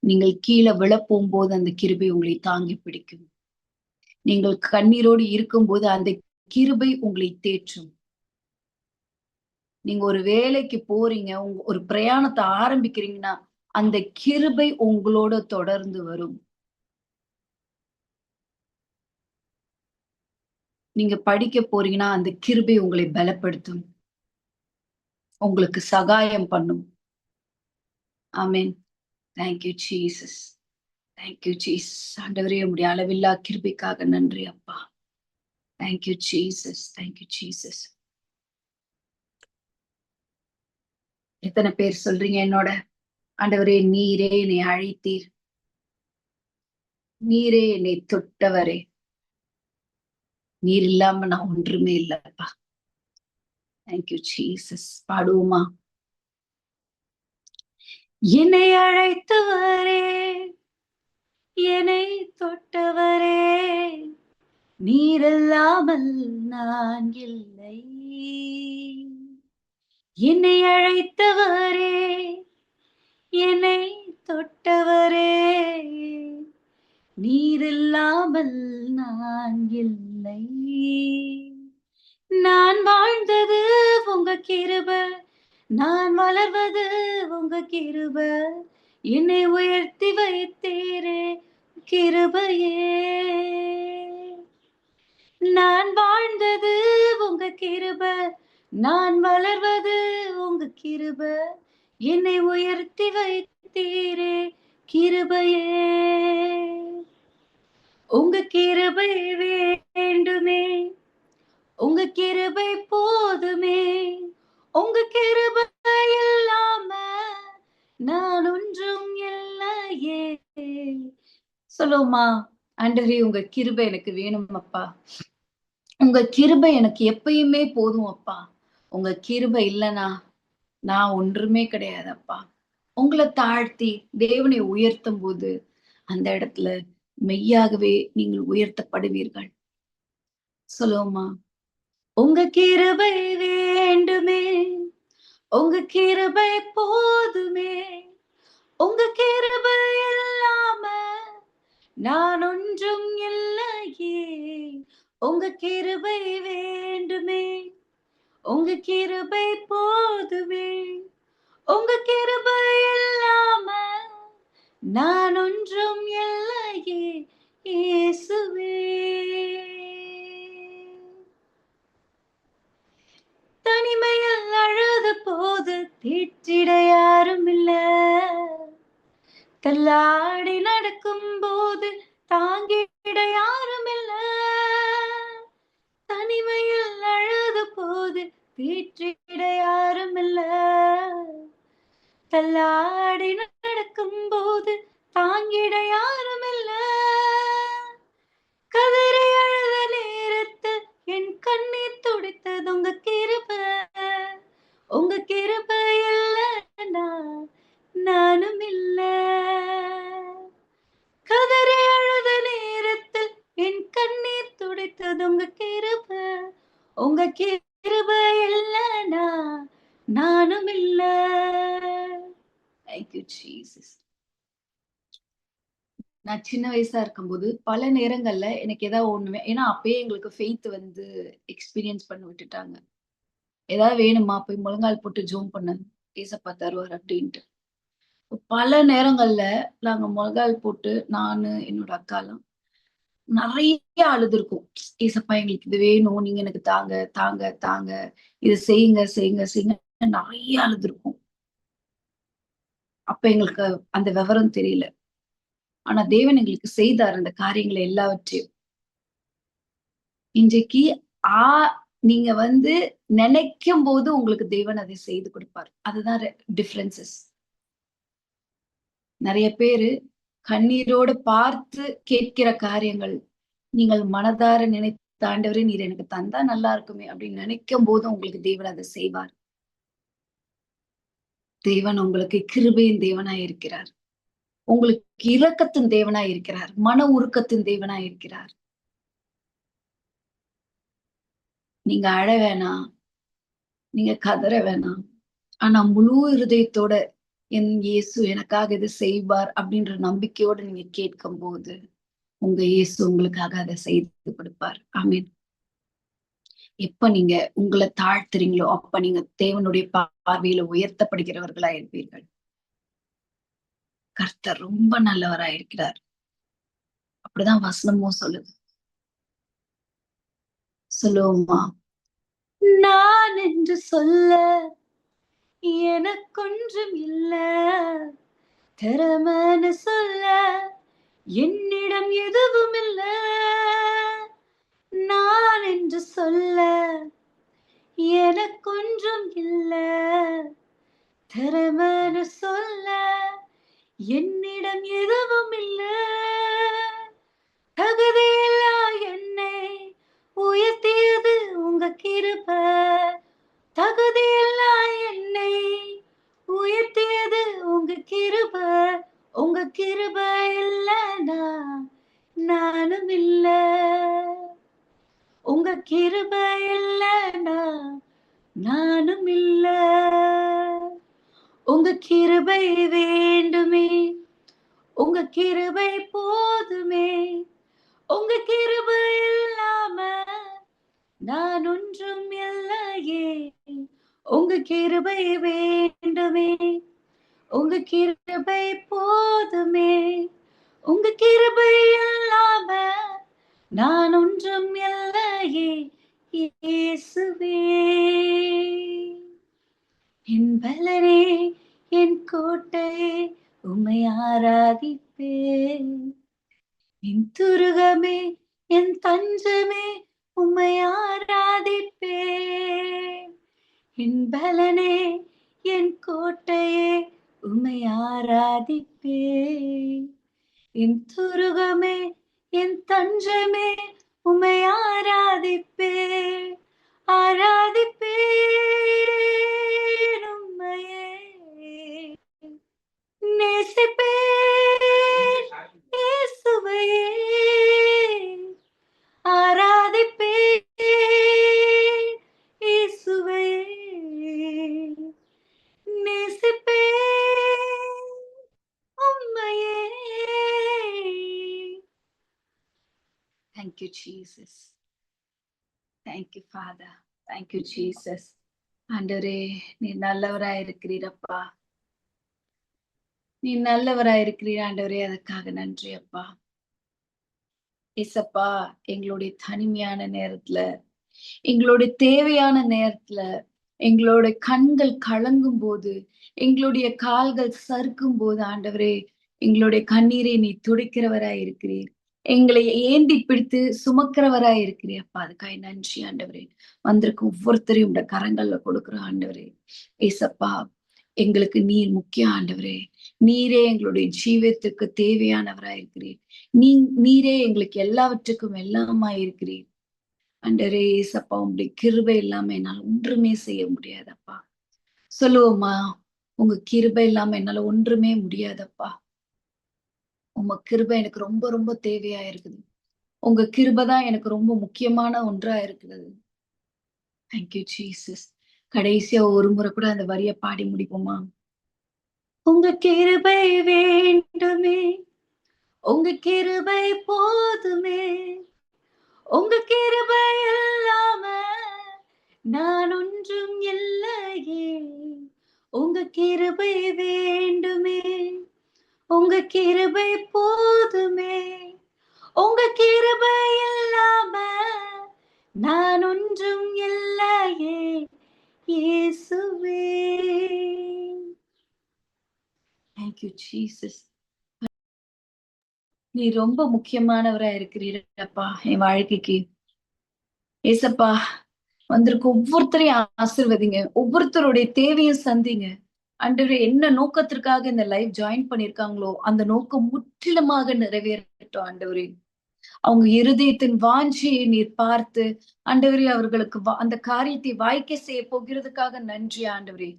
நீங்கள் கீழே விழப்போகும்போது அந்த கிருபை உங்களை தாங்கி பிடிக்கும். நீங்கள் கண்ணீரோடு இருக்கும்போது அந்த கிருபை உங்களை தேற்றும். நீங்க ஒரு வேலைக்கு போறீங்க, ஒரு பிரயாணத்த ஆரம்பிக்கிறீங்கன்னா, அந்த கிருபை உங்களோட தொடர்ந்து வரும். நீங்க படிக்க போறீங்கன்னா, அந்த கிருபை உங்களை பலப்படுத்தும். உங்களுக்கு சகாயம் பண்ணும். Amen. Thank you Jesus. Thank you Jesus. ஆண்டவரே உம்முடைய அளவில்லா கிருபைக்காக நன்றி அப்பா. Thank you Jesus. Thank you Jesus. எத்தன பேர் சொல்றீங்க என்னோட? ஆண்டவரே நீரே என்னை அழைத்தீர். நீரே என்னை தொட்டவரே. நீர் இல்லாம நான் ஒன்றுமே இல்லப்பா. Thank you Jesus. பாடுவோமா? என்னை அழைத்தவரே, என்னை தொட்டவரே, நீரில்லாமல் நான் இல்லை. என்னை அழைத்தவரே, என்னை தொட்டவரே, நீரில்லாமல் நான் இல்லை. நான் வாழ்ந்தது உங்க கிருபை, நான் வளர்வது உங்க கிருபை, என்னை உயர்த்தி வைத்தீரே கிருபையே. நான் வாழ்ந்தது உங்க கிருபை, நான் வளர்வது உங்க கிருபை, என்னை உயர்த்தி வைத்தீரே கிருபையே. உங்க கிருபை வேண்டுமே, உங்க கிருபை போதுமே, உங்க கிருபை இல்லாம நான் ஒன்றும் இல்லையே. சொல்லுவோமா? ஆண்டவரே உங்க கிருபை எனக்கு வேணும் அப்பா. உங்க கிருபை எனக்கு எப்பயுமே போதும் அப்பா. உங்க கிருபை இல்லனா நான் ஒன்றுமே கிடையாது அப்பா. உங்களை தாழ்த்தி தேவனை உயர்த்தும் போது அந்த இடத்துல மெய்யாகவே நீங்கள் உயர்த்தப்படுவீர்கள். சொல்லுவோமா? உங்க கிருபை வேண்டுமே, உங்க கிருபை போதுமே, உங்க கிருபை இல்லாம நான் ஒன்றும் இல்லையே. உங்க கிருபை வேண்டுமே, உங்க கிருபை போதுமே, உங்க கிருபை இல்லாம நான் ஒன்றும் இல்லையே இயேசுவே. தனிமையில் அழுத போது தேற்றிட யாரும் இல்ல, தள்ளாடி நடக்கும் போது தாங்கிட யாரும் இல்ல. தனிமையில் அழுத போது தேற்றிட யாரும் இல்ல, தள்ளாடி நடக்கும் போது தாங்கிட யாரும் இல்ல. கதறி அழுத நேரத்தில் என் கண்ணீர் துடைத்தது உங்க கிருபை, உங்க கிருபை இல்லைன்னா நானும் இல்ல. கதறி அழுத நேரத்தில் என் கண்ணீர் துடைத்தது உங்க கிருபை, உங்க கிருபை இல்லைன்னா நானும் இல்ல. Thank you, Jesus. நான் சின்ன வயசா இருக்கும்போது பல நேரங்கள்ல எனக்கு ஏதாவது ஒண்ணுமே, ஏன்னா அப்பயே எங்களுக்கு ஃபெய்த் வந்து எக்ஸ்பீரியன்ஸ் பண்ண விட்டுட்டாங்க. ஏதாவது வேணுமா போய் முழங்கால் போட்டு ஜெபம் பண்ணு, ஏசப்பா தருவார் அப்படின்ட்டு. பல நேரங்கள்ல நாங்க முழங்கால் போட்டு நானு என்னோட அக்காலாம் நெறைய அழுதுருக்கோம். ஏசப்பா எங்களுக்கு இது வேணும், நீங்க எனக்கு தாங்க, தாங்க, தாங்க. இத செய்யுங்க, செய்யுங்க, செய்யுங்க. நெறைய அழுதுருக்கோம். அப்ப எங்களுக்கு அந்த விவரம் தெரியல. ஆனா தேவன் எங்களுக்கு செய்தார் அந்த காரியங்களை எல்லாவற்றையும். இன்றைக்கு ஆ நீங்க வந்து நினைக்கும்போது உங்களுக்கு தேவன் அதை செய்து கொடுப்பார். அதுதான் டிஃபரன்சஸ். நெறைய பேரு கண்ணீரோட பார்த்து கேட்கிற காரியங்கள், நீங்கள் மனதார நினைத்த ஆண்டவரே நீர் எனக்கு தந்தா நல்லா இருக்குமே அப்படின்னு நினைக்கும்போது உங்களுக்கு தேவன் அதை செய்வார். தேவன் உங்களுக்கு கிருபையின் தேவனாய் இருக்கிறார். உங்களுக்கு இரக்கத்தின் தேவனாய் இருக்கிறார். மன உருக்கத்தின் தேவனாய் இருக்கிறார். நீங்க அழ வேணாம். நீங்க கதற வேணாம். ஆனா முழு இருதயத்தோட என் இயேசு எனக்காக இதை செய்வார் அப்படின்ற நம்பிக்கையோட நீங்க கேட்கும் போது உங்க இயேசு உங்களுக்காக அதை செய்து கொடுப்பார். ஆமென். எப்ப நீங்க உங்களை தாழ்த்துறீங்களோ அப்ப நீங்க தேவனுடைய பார்வையில உயர்த்தப்படுகிறவர்களா இருப்பீர்கள். கர்த்தர் ரொம்ப நல்லவராயிருக்கிறார். அப்படிதான் வசனமும் சொல்லுது. சொல்லுவோமா? நான் என்று சொல்ல எனக்கொன்றும் இல்ல, திறமன்னு சொல்ல என்னிடம் எதுவும் இல்ல. நான் என்று சொல்ல எனக்கொன்றும் இல்ல, திறமன்னு சொல்ல என்னிடம் எதுவும் இல்ல. தகுதியில்லா என்னை உயர்த்தியது உங்க கிருபை. தகுதியில்லா என்னை உயர்த்தியது உங்க கிருபை. உங்க கிருபை இல்லைனா நானும் இல்ல. உங்க கிருபை இல்லைனா நானும் இல்ல. உங்க கிருபை வேண்டுமே, உங்க கிருபை போதுமே. உங்க கிருபை இல்லாம நான் ஒன்றும் இல்லையே. உங்க கிருபை வேண்டுமே, உங்க கிருபை போதுமே. உங்க கிருபை இல்லாம நான் ஒன்றும் இல்லையே. இயேசுவே என் பலனே, என் கோட்டையே, உம்மை ஆராதிப்பேன். என் துருகமே, என் தஞ்சமே, உம்மை ஆராதிப்பேன். என் பலனே, என் கோட்டையே, உம்மை ஆராதிப்பேன். என் துருகமே, என் தஞ்சமே, உம்மை ஆராதிப்பேன். ஆராதிப்பேன் உம்மையே, நேசிப்பேன் இயேசுவையே. ஆராதிப்பேன் இயேசுவையே, நேசிப்பேன் உம்மையே. Thank you, Jesus. Thank you, Father. Thank you, Jesus. ஆண்டவரே, நீ நல்லவராயிருக்கிறீரப்பா. நீ நல்லவராயிருக்கிறீர் ஆண்டவரே, அதுக்காக நன்றி அப்பா. ஏசப்பா, எங்களுடைய தனிமையான நேரத்துல, எங்களுடைய தேவையான நேரத்துல, எங்களுடைய கண்கள் கலங்கும் போது, எங்களுடைய கால்கள் சறுக்கும் போது ஆண்டவரே, எங்களுடைய கண்ணீரை நீ துடைக்கிறவராய் இருக்கிறீர். எங்களை ஏந்தி பிடித்து சுமக்கிறவராய் இருக்கிறீர் அப்பா. அதுக்காக நன்றி ஆண்டவரே. வந்திருக்கும் ஒவ்வொருத்தரையும் உடைய கரங்கள்ல கொடுக்குற ஆண்டவரே. ஏசப்பா, எங்களுக்கு நீர் முக்கிய ஆண்டவரே. நீரே எங்களுடைய ஜீவத்துக்கு தேவையானவராய் இருக்கிறீர். நீரே எங்களுக்கு எல்லாவற்றுக்கும் எல்லாமாய் இருக்கிறீர். ஆண்டவரே ஏசப்பா, உங்களுடைய கிருபை இல்லாம என்னால ஒன்றுமே செய்ய முடியாதப்பா. சொல்லுவோமா? உங்க கிருபை இல்லாம என்னால ஒன்றுமே முடியாதப்பா. உங்க கிருபை எனக்கு ரொம்ப ரொம்ப தேவையா இருக்குது. உங்க கிருபை தான் எனக்கு ரொம்ப முக்கியமான ஒன்றா இருக்கிறது. Thank you Jesus. கடைசியா ஒரு முறை கூட அந்த வரிய பாடி முடிப்போமா? உங்க கிருபை வேண்டுமே, உங்க கிருபை போதுமே. உங்க கிருபை இல்லாம நான் ஒன்றும் இல்லையே. உங்க கிருபை வேண்டுமே, உங்க கிருபை போதுமே. உங்க கிருபை இல்லாம நான் ஒன்றும் இல்லையே. இயேசுவே. Thank you, Jesus. நீ ரொம்ப முக்கியமானவரா இருக்கிறீரப்பா என் வாழ்க்கைக்கு. ஏசப்பா, வந்திருக்க ஒவ்வொருத்தரையும் ஆசீர்வதிங்க. ஒவ்வொருத்தருடைய தேவையும் சந்திங்க. ஆண்டவரே, என்ன நோக்கத்திற்காக இந்த லைவ் ஜாயின் பண்ணிருக்காங்களோ அந்த நோக்கம் முற்றிலுமாக நிறைவேறட்டும் ஆண்டவரே. அவங்க இருதயத்தின் வாஞ்சியை நீர் பார்த்து ஆண்டவரே, அவர்களுக்கு அந்த காரியத்தை வாய்க்க செய்ய போகிறதுக்காக நன்றி ஆண்டவரே.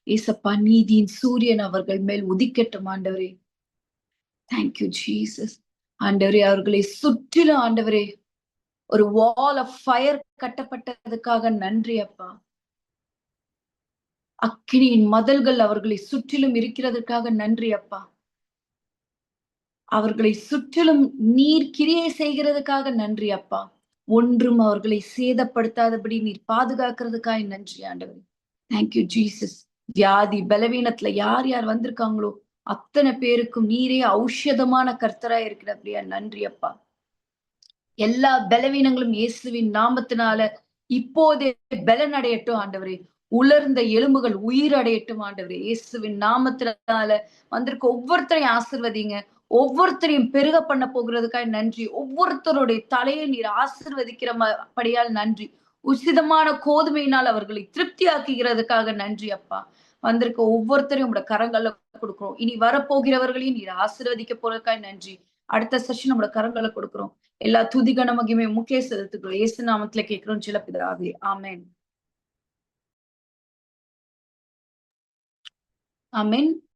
ஏசப்பா, நீதியின் சூரியன் அவர்கள் மேல் உதிக்கட்டும் ஆண்டவரே. Thank you Jesus. ஆண்டவரே, அவர்களை சுற்றிலும் ஆண்டவரே ஒரு வால் ஆஃப் ஃபயர் கட்டப்பட்டதுக்காக நன்றி அப்பா. அக்கினியின் மதல்கள் அவர்களை சுற்றிலும் இருக்கிறதற்காக நன்றி அப்பா. அவர்களை சுற்றிலும் நீர் கிரியை செய்கிறதுக்காக நன்றி அப்பா. ஒன்றும் அவர்களை சேதப்படுத்தாதபடி நீர் பாதுகாக்கிறதுக்காய் நன்றி ஆண்டவரே. Thank you Jesus. வியாதி, பலவீனத்துல யார் யார் வந்திருக்காங்களோ அத்தனை பேருக்கும் நீரே ஔஷதமான கர்த்தரா இருக்கிறபடியா நன்றி அப்பா. எல்லா பலவீனங்களும் இயேசுவின் நாமத்தினால இப்போதே பலன் அடையட்டும் ஆண்டவரே. உலர்ந்த எலும்புகள் உயிர் அடையட்டும் ஆண்டவரே. இயேசுவின் நாமத்தினால வந்திருக்க ஒவ்வொருத்தரையும் ஆசிர்வதிங்க. ஒவ்வொருத்தரையும் பெருக பண்ண போகிறதுக்காக நன்றி. ஒவ்வொருத்தருடைய தலையை நீர் ஆசிர்வதிக்கிற படியால் நன்றி. உசிதமான கோதுமையினால் அவர்களை திருப்தி ஆக்குகிறதுக்காக நன்றி அப்பா. வந்திருக்க ஒவ்வொருத்தரையும் உங்களோட கரங்கள்ல கொடுக்கிறோம். இனி வரப்போகிறவர்களையும் நீர் ஆசீர்வதிக்க போறதுக்காக நன்றி. அடுத்த செஷன் நம்மளோட கரங்களை கொடுக்கிறோம். எல்லா துதி கன மகிமை முக்கிய செலுத்துக்கிறோம். இயேசு நாமத்துல கேட்கிறோம் சில பிதாவே. ஆமென். ஆமென்.